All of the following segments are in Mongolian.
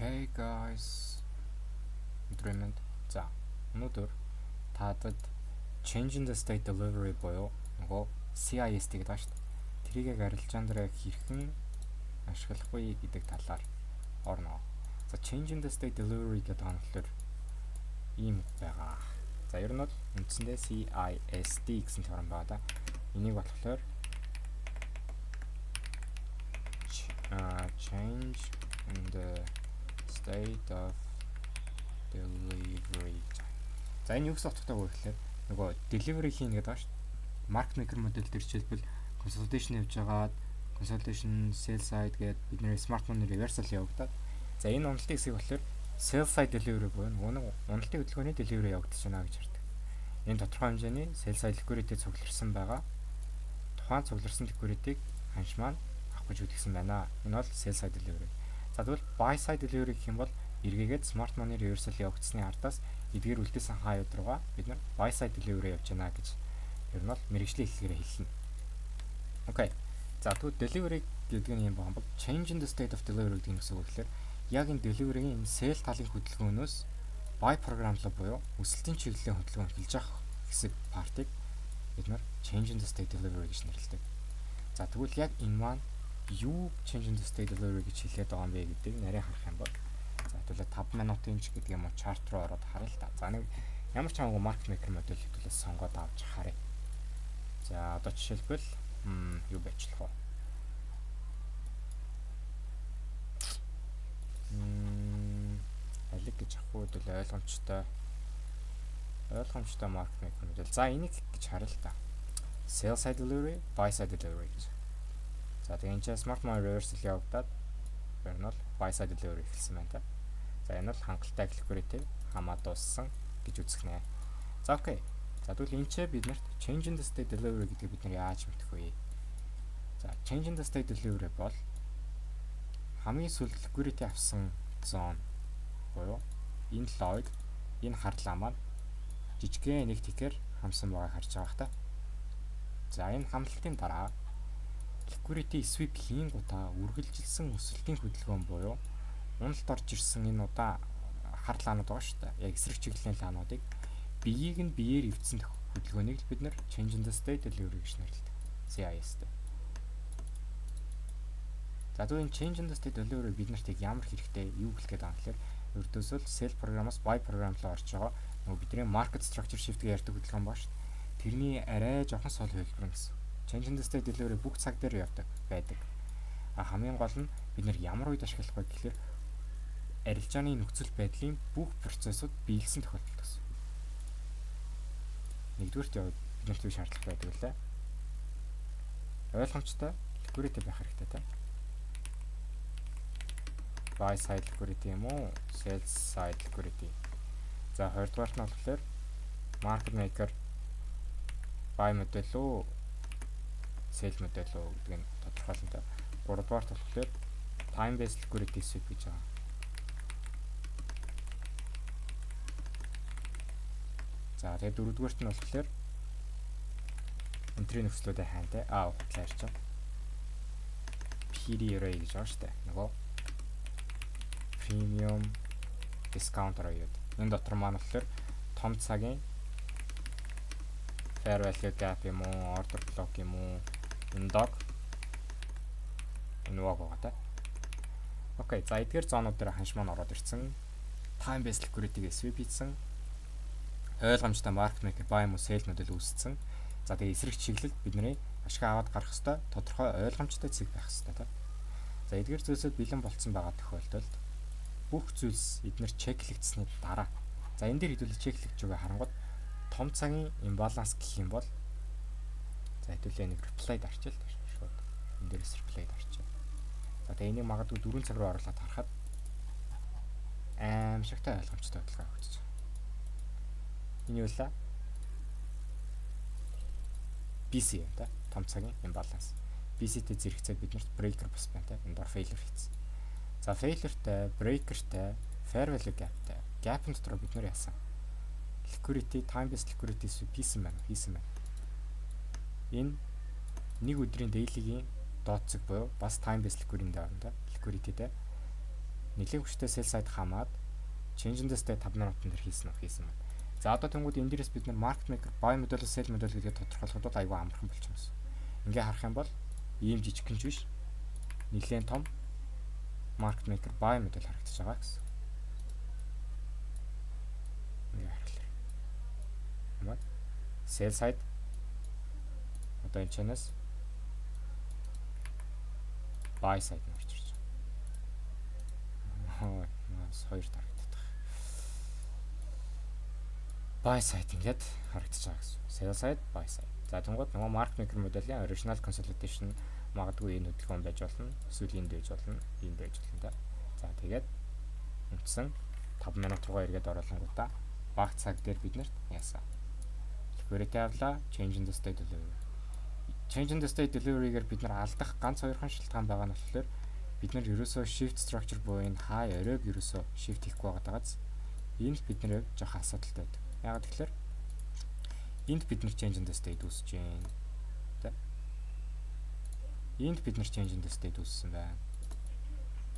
Okay guys. Agreement. За өнөөдөр таадад changing the state delivery буюу нөгөө CIST гэдэг байна шүү дээ. Тэрийг арилжаан дээр хэрхэн ашиглах вэ гэдэг талаар орно. За changing the state delivery гэдэг нь болохоор ийм байгаа. За ер нь бол үндсэндээ CIST гэсэн терм байна да. Энийг болохоор change in the state of delivery. За энэ юу гэсэн утгатай вэ гэхээр нөгөө delivery хийн гэдэг байна шүү дээ. Market maker модель дээр жишээлбэл consolidation явж байгаад consolidation sell side гэдэг бидний smartphone reversal явагдаад за энэ уналтын хэсэг болохоор sell side delivery буюу нөгөө уналтын хөдөлгөөний delivery явагдаж байна гэж хардаг. Энэ тодорхой хэмжээний sell side liquidity цугларсан байгаа. Тухайн цугларсан liquidity-г ханш маань авах гэж үтгсэн байна. Энэ бол sell side delivery. За тэгвэл buy side delivery гэх юм бол эргээгээд smart money reversal явагдсны ардаас эдгээр үлдээсэн хаяад руугаа бид нар buy side delivery явж байна гэж ер нь бол мэргэжлийн хэллэгээрээ хэлнэ. Окей. За тэгвэл delivery гэдэг нь юм байна бол change in the state of delivery гэдэг нь гэсэн үг гэхээр яг энэ delivery-ийн sell талын хөдөлгөөнөөс buy програмлаа буюу өсөлтийн чиглэлийн хөдөлгөөн эхэлж авах хэсэг партыг бид нар change in the state delivery гэж нэрлэдэг. За тэгвэл яг энэ маань юу change in the state delivery гэж хэлээд байгаа юм бэ гэдгийг нарийн харах юм бол за хэвлээ 5 минутын ч гэдэг юм уу чарт руу ороод харъя л та. За нэг ямар ч хамаагүй market maker модель хэвлээ сонгоод авч харъя. За одоо жишээлбэл юу байчлах вэ? Алиг гэж авах үед л ойлгомжтой market maker модель. За энийг гэж харъя л та. Sell side delivery, buy side delivery гэж. За тэгээ энэ smart money reversal явагдаад ер нь бол buy side delivery эхэлсэн байна та. За энэ бол хангалттай liquidity хамаа дууссан гэж үзэх нэ. За окей. За тэгвэл энэ ч биднэрт change in the state delivery гэдгийг бид нар яаж мэдэх вэ? За change in the state delivery бол хамгийн сүүлд liquidity авсан zone буюу энэ log энэ харлаа маань жижигхэн нэг тикээр хамсан байгааг харж байгаа та. За энэ хамлалтын дараа liquidity sweep хийн гутаа үргэлжилсэн өсөлтийн хөдөлгөөн буюу уналт орж ирсэн энэ удаа харлаанууд байгаа шүү дээ. Яг эсрэг чиглэлийн лаануудыг биеийг нь биеэр эвдсэн хөдөлгөөнийг бид нэр change in the state delivery гэж нэрлэдэг. CIST. За тэгвэл энэ change in the state delivery биднэрт ямар хэрэгтэй юу гэх гээд байгаа юм гэхээр ердөөсөө sell програмаас buy програм руу орж байгаа нөгөө бидний market structure shift гэж ярьдаг хөдөлгөөн ба шүү дээ. Тэрний арай жоохон сол хэлбэр гэсэн. Change in the state delivery бүх цаг дээр явдаг байдаг. Хамгийн гол нь бид нэр ямар үед ашиглах вэ гэхээр арилжааны нөхцөл байдлын бүх процессыг биелсэн тохиолдолд гэсэн. Нэгдүгürt яваад биднэрт юу шаардлага байдаг вэ? Ойлгомжтой liquidity байх хэрэгтэй та. Buy side liquidity юм уу? Sell side liquidity. За хоёрдугаарт нь болохоор market maker buy модель үү sell модель үү гэдэг нь тодорхойлолтой. Гуравдугаарт болохоор time based liquidity sweep гэж байгаа. За тэгээд дөрөвдүгээрт нь болохоор энтрийн нөхцлүүдэд хайнтай хутлаа ярьж байгаа. PD array гэж байгаа шүү дээ. Нөгөө premium discount array. Энэ дотор маань болохоор том цагийн fair value gap юм уу, order block юм уу, indog энэ байгаа та. Окей, за эдгээр зоонууд дээр ханш маань ороод ирсэн. Time based liquidity-г sweep хийсэн. Ойлгомжтой market maker buy юм уу sell модель үүссэн. За тэгээ эсрэг чиглэлд бидний ашиг аваад гарах хэвээр тодорхой ойлгомжтой цэг байх хэвээр та. За эдгээр зүйлсүүд бэлэн болцсон байгаа тохиолдолд бүх зүйлс эдгээр чеклэгдсэний дараа. За энэ дээр хэдүүлээ чеклэгж байгаа харангууд том цагийн имбаланс гэх юм бол за хэдүүлээ нэг reply дарчил шууд энэ дээрээс reply дарчил. За тэгээ энийг магадгүй 4 цаг руу оруулаад харахад аимшигтай ойлгомжтой хөдөлгөөн өгч байгаа. Энэ юу вэ? BC юм да. Том цагийн имбаланс. BC-тэй зэрэгцээд биднэрт breaker бас байна та. Энд дор failure хийсэн. За failure-тэй, breaker-тэй, fair value gap-тэй. Gap-ын дотор бид нар яасан? Liquidity, time based liquidity sweep хийсэн байна. Энэ нэг өдрийн daily-гийн дооцог буюу бас time based liquidity-тэй Нэлийн хүчтэй sell side хамаад change in the state 5 минутын дээр хийсэн байна. За одоо тэнгууд энэ дээрээс бид нар market maker buy model sell model гэдгийг тодорхойлоход айгүй амархан болчихсон. Ингээ харах юм бол ийм жижигхэн ч биш. Нэлээд том market maker buy model харагдаж байгаа гэсэн. Ингээ харахлаа. Хамаа sell side одоо энэ чанаас buy side нь очирч байгаа. Нас хоёр тарагдаад байгаа. Buy side ингээд харагдаж байгаа гэсэн. Sell side, buy side. За тэнгууд нөгөө market maker моделийн original consolidation магадгүй энэ хөдөлгөөн байж болно. Эсвэл энд байж болно. Энд байж болно да. За тэгээд үндсэн 5 минут руугаа эргээд оруулангуудаа баг цаг дээр бид нарт яасан. Liquidity авлаа, change in the state delivery. Change in the state delivery-гээр бид нар алдах ганц хоёрхан шалтгаан байгаа нь болохоор бид нар ерөөсөө shift structure буюу энэ high оройг ерөөсөө shift хийхгүй байгаадагаас энд бид нэр жоох асуудалтай байдаг. Яагаад гэвэл энд бид нар change in the state үүсэж байна. Тэ? Энд бид нар change in the state үүссэн байна.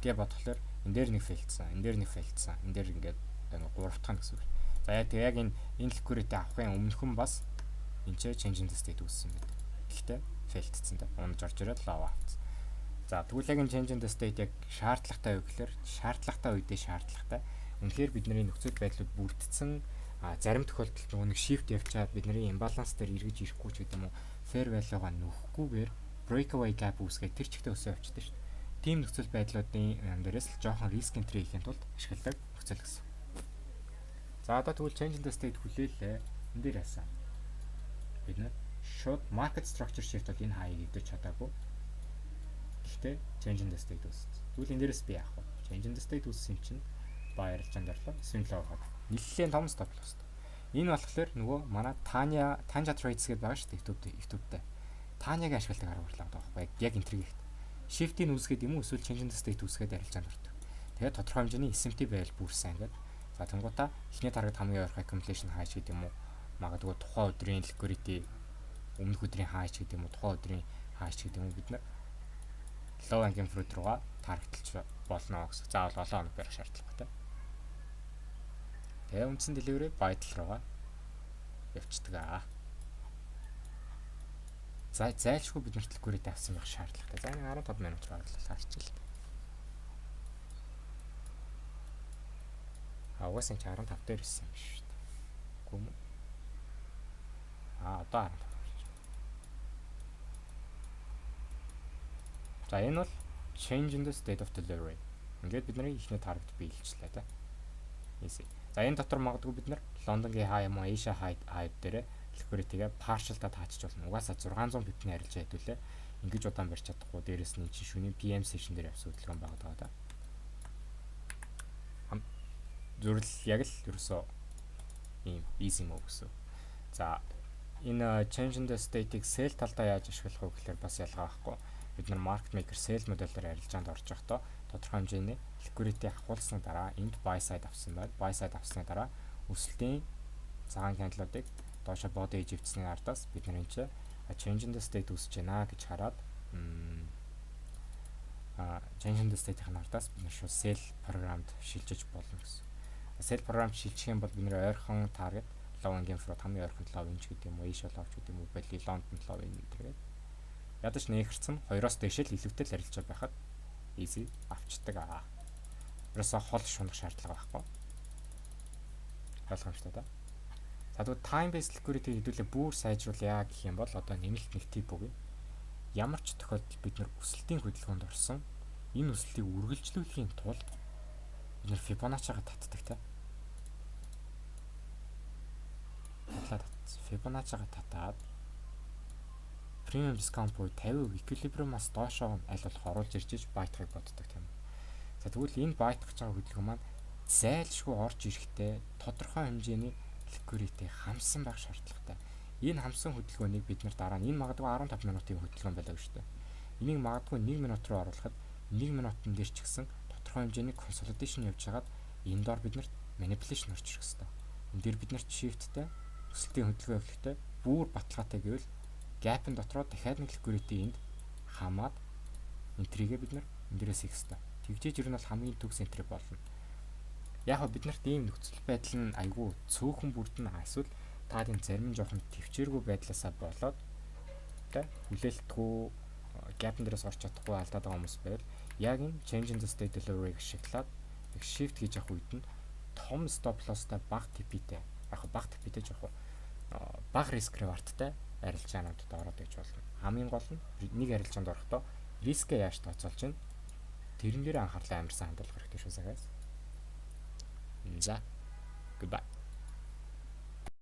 Тэгээ бодглохоор энэ дээр нэг фейлдсэн, энэ дээр нэг фейлдсэн, энэ дээр ингээд гурав дахь нь гэсэн үг. За яг энэ liquidity авахын өмнөхөн бас энэ change in the state үүссэн байдаг. Гэхдээ фейлдсэн тэ. Унаж орж ирээд лав авцсан. За тэгвэл яг энэ change in the state яг шаардлагатай юу гэхээр шаардлагатай үедээ шаардлагатай. Үнэхээр бидний нөхцөл байдлууд бүрдсэн зарим тохиолдолд нөгөө нэг shift явчаад бидний imbalance дээр эргэж ирэхгүй ч гэдэг юм уу fair value-га нөхөхгүйгээр breakaway gap үүсгээд тэр чигтээ өсөө явчихдаг шүү дээ. Тийм нөхцөл байдлуудын дээрээс л жоохон risk entry хийхин тулд ашигладаг нөхцөл гэсэн. За одоо тэгвэл change in the state хүлээлээ. Энд дээр яасан. Бид нар шууд market structure shift бол энэ хаяг идэж чадаагүй. Гэхдээ change in the state үүссэн. Тэгвэл энэ дээрээс би яах вэ? Change in the state үүссэн чинь баярлж андаарлаа. Swing low хаад. Нэлээд том stop loss. Энэ болохоор нөгөө манай Tanya Trades гэдэг байгаа шүү дээ YouTube-тэй. Tanya-гийн ашигладаг арга барилаа байгаа байхгүй яг энэ төргийгт. Shift-ийг үүсгээд юм уу эсвэл change in the state үүсгээд арилж андардаг. Тэгээд тодорхой хэмжээний SMT байвал бүр сайн гэдэг. За тэнгуутаа эхний таргад хамгийн ойрхон accumulation high гэдэг юм уу? Магадгүй тухайн өдрийн liquidity өмнөх өдрийн high гэдэг юм уу? Тухайн өдрийн high гэдэг юм уу бид нар low hanging fruit руугаа таргаталж болно гэсэн. Заавал олон хоног барих шаардлагатай. Тэгээ үндсэн delivery vital руугаа явчихдаг аа. За зайлшгүй бид нарт liquidity авсан байх шаардлагатай. За нэг 15 минут руу харчихъя. Угаасаа 65 дээр ирсэн юм шүү дээ. Үгүй юм. Одоо 15 болж байна. За энэ бол change in the state of delivery. Ингээд бидний ихний таргет биелжлээ тэ. Easy. За энэ дотор магадгүй бид нар Лондонгийн high юм уу Asia high дээр liquidity-гээ partial-та таачж болно. Угаасаа 600 пипний арилж хэдүүлээ. Ингэж удаан барьж чадахгүй. Дээрээс нь чи шөнийн PM session дээр явсан хөдөлгөөн байгаа даа. Зүрл яг л ерөөсөө ийм easy move гэсэн. За энэ change in the state-ийг sell талдаа яаж ашиглах вэ гэхээр бас ялгаа байхгүй. Бид нар market maker sell модельээр арилжаанд орж байхдаа тодорхой хэмжээний liquidity авахулсны дараа энд buy side авсан байна. Buy side авсны дараа өсөлтийн цагаан candle-уудыг доошо body иживцсны ардаас бид нар энэ change in the state үүсэж байна гэж хараад change in the state-ийн ардаас бид нар шууд sell програмд шилжиж болно гэсэн. Sell програмд шилжих юм бол бид нэр ойрхон target low hanging fruit хамгийн ойрхон low range гэдэг юм уу, Asia low гэдэг юм уу, Bali London low range гэдэг. Ядаж нээгэрсэн 2-оос дээш л илүүтэй л арилж байхад easy авчдаг аа. Ерөөсө хол шунах шаардлага байхгүй. Ойлгомжтой да. За тэгвэл time based liquidity хэдүүлээ бүр сайжруулъя гэх юм бол одоо нэмэлт нэг тип өгье. Ямар ч тохиолдолд бид нэр өсөлтийн хөдөлгөөнд орсон энэ өсөлтийг үргэлжлүүлэхийн тулд бид нэр Fibonacci-га татдаг те. Fibonacci-га татаад premium discount буюу 50% equilibrium-аас доошоо аль болох оруулж ирж байтахыг боддог тийм. За тэгвэл энэ байтах байгаа хөдөлгөөн маань зайлшгүй орж ирэхдээ тодорхой хэмжээний liquidity хамсан байх шаардлагатай. Энэ хамсан хөдөлгөөнийг бид нар дараа нь энэ магадгүй 15 минутын хөдөлгөөн байлаа шүү дээ. Энийг магадгүй 1 минут руу оруулахад 1 минутын дээр ч гэсэн тодорхой хэмжээний consolidation явж хагаад энэ доор бид нарт manipulation орж ирэх хэрэгтэй. Энэ дээр бид нарт shift-тэй өсөлтийн хөдөлгөөн явуулахтай бүр баталгаатай гэвэл gap-ын дотроо дахиад нэг liquidity энд хамаад энтрийгээ бид нар энэ дээрээс хийх хэрэгтэй. Тэгжээж ер нь бол хамгийн төгс энтриг болно. Яг хөө бид нарт ийм нөхцөл байдал нь айгүй цөөхөн бүрдэн эсвэл та тийм зарим нь жоохон төвчээргүй байдлаасаа болоод тэ хүлээлтгүй gap дээрээс орч чадахгүй алдаад байгаа хүмүүс байвал яг энэ change in the state delivery-г шиглаад нэг shift хийж авах үед нь том stop loss-тай бага TP-тэй яг бага TP-тэй жоохон бага risk reward-тай арилжаануудад ороод иж болно. Хамгийн гол нь нэг арилжаанд орохдоо рискээ яаж тооцоолж чинь тэрэн дээр анхаарлаа амарсан хандуулах хэрэгтэй шүү сагаас. За. Goodbye.